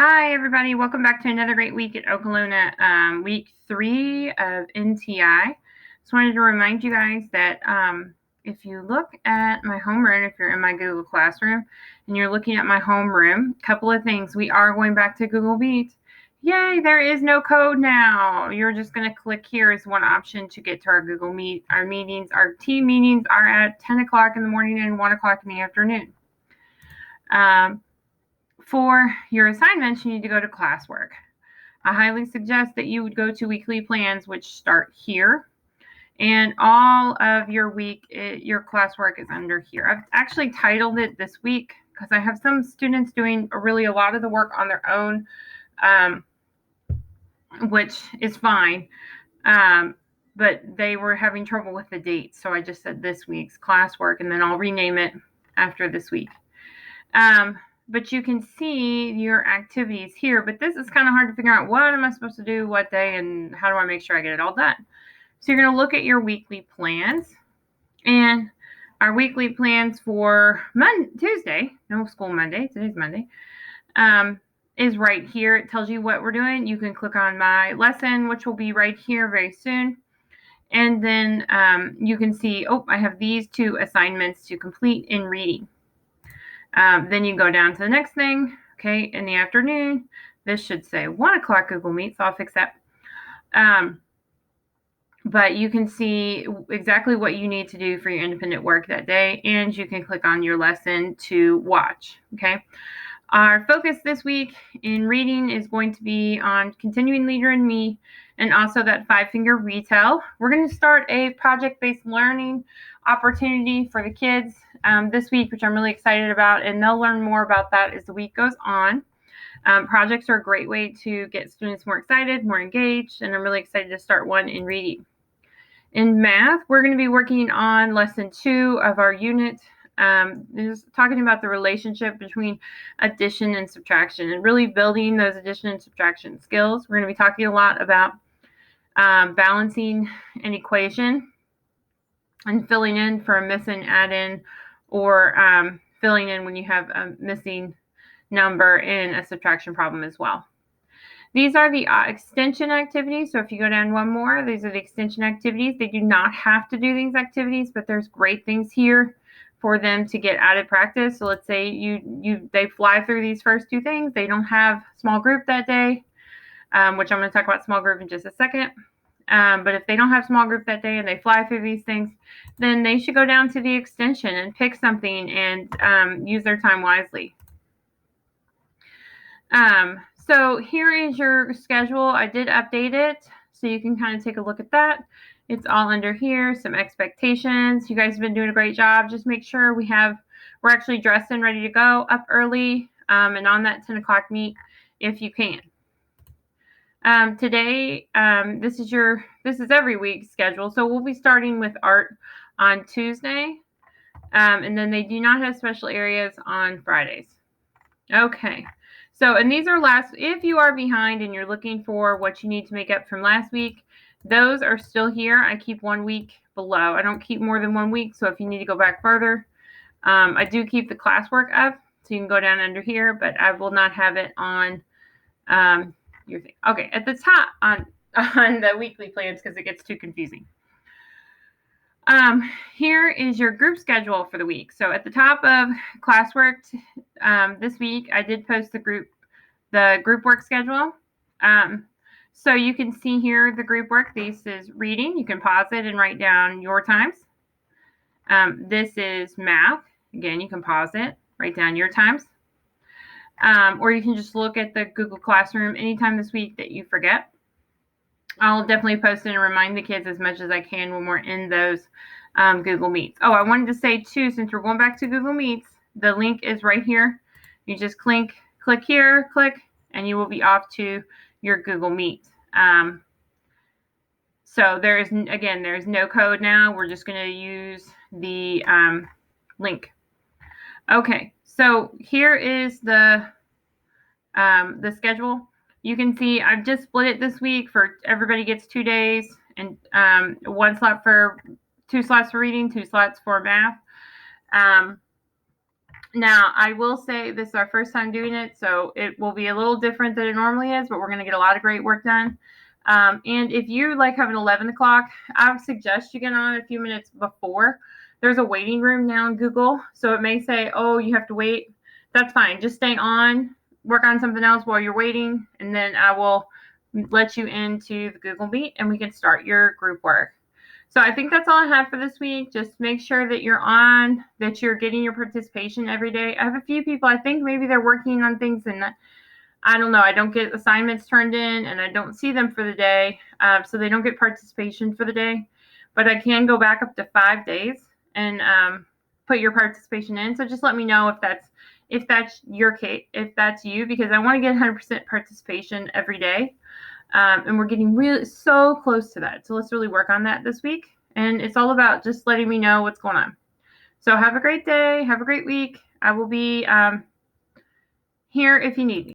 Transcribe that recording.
Hi, everybody. Welcome back to another great week at Okalona, week 3 of NTI. Just wanted to remind you guys that if you look at my homeroom, if you're in my Google Classroom and you're looking at my homeroom, a couple of things. We are going back to Google Meet. Yay, there is no code now. You're just going to click here as one option to get to our Google Meet. Our meetings, our team meetings are at 10 o'clock in the morning and 1 o'clock in the afternoon. For your assignments, you need to go to classwork. I highly suggest that you would go to weekly plans, which start here. And all of your week, your classwork is under here. I've actually titled it this week because I have some students doing really a lot of the work on their own, which is fine. But they were having trouble with the dates. So I just said this week's classwork, and then I'll rename it after this week. But you can see your activities here, but this is kind of hard to figure out what am I supposed to do, what day, and how do I make sure I get it all done. So you're going to look at your weekly plans, and our weekly plans for Tuesday, no school Monday, today's Monday, is right here. It tells you what we're doing. You can click on my lesson, which will be right here very soon. And then you can see, I have these 2 assignments to complete in reading. Then you go down to the next thing, okay, in the afternoon. This should say 1 o'clock Google Meet, so I'll fix that. But you can see exactly what you need to do for your independent work that day, and you can click on your lesson to watch, okay? Our focus this week in reading is going to be on Continuing Leader in Me and also that 5-finger retell. We're going to start a project-based learning opportunity for the kids this week, which I'm really excited about, and they'll learn more about that as the week goes on. Projects are a great way to get students more excited, more engaged, and I'm really excited to start one in reading. In math, we're going to be working on lesson 2 of our unit. Is talking about the relationship between addition and subtraction and really building those addition and subtraction skills. We're going to be talking a lot about balancing an equation and filling in for a missing add-in, or filling in when you have a missing number in a subtraction problem as well. These are the extension activities. So if you go down one more, these are the extension activities. They do not have to do these activities, but there's great things here for them to get added practice. So let's say they fly through these first 2 things. They don't have small group that day, which I'm going to talk about small group in just a second. But if they don't have small group that day and they fly through these things, then they should go down to the extension and pick something and use their time wisely. So here is your schedule. I did update it, so you can kind of take a look at that. It's all under here, some expectations. You guys have been doing a great job. Just make sure we're actually dressed and ready to go, up early, and on that 10 o'clock meet if you can. Today, this is every week's schedule. So we'll be starting with art on Tuesday, and then they do not have special areas on Fridays. Okay. So, and these are if you are behind and you're looking for what you need to make up from last week, those are still here. I keep 1 week below. I don't keep more than 1 week. So if you need to go back further, I do keep the classwork up. So you can go down under here, but I will not have it on your thing. Okay, at the top on the weekly plans because it gets too confusing. Here is your group schedule for the week. So at the top of classwork this week, I did post the group work schedule. So you can see here the group work. This is reading. You can pause it and write down your times. This is math. Again, you can pause it, write down your times. Or you can just look at the Google Classroom anytime this week that you forget. I'll definitely post it and remind the kids as much as I can when we're in those Google Meets. Oh, I wanted to say too, since we're going back to Google Meets, the link is right here. You just click here, and you will be off to your Google Meet. So there's no code now. We're just going to use the link. Okay, so here is the schedule. You can see I've just split it this week for everybody gets 2 days and 2 slots for reading, 2 slots for math. Now, I will say this is our first time doing it, so it will be a little different than it normally is, but we're going to get a lot of great work done. And if you like have an 11 o'clock, I would suggest you get on a few minutes before. There's a waiting room now in Google, so it may say, oh, you have to wait. That's fine. Just stay on, work on something else while you're waiting, and then I will let you into the Google Meet and we can start your group work. So I think that's all I have for this week. Just make sure that you're on, that you're getting your participation every day. I have a few people, I think maybe they're working on things and I don't know, I don't get assignments turned in and I don't see them for the day. So they don't get participation for the day. But I can go back up to 5 days and put your participation in. So just let me know if that's your case, if that's you, because I want to get 100% participation every day. And we're getting really so close to that. So let's really work on that this week. And it's all about just letting me know what's going on. So have a great day. Have a great week. I will be here if you need me.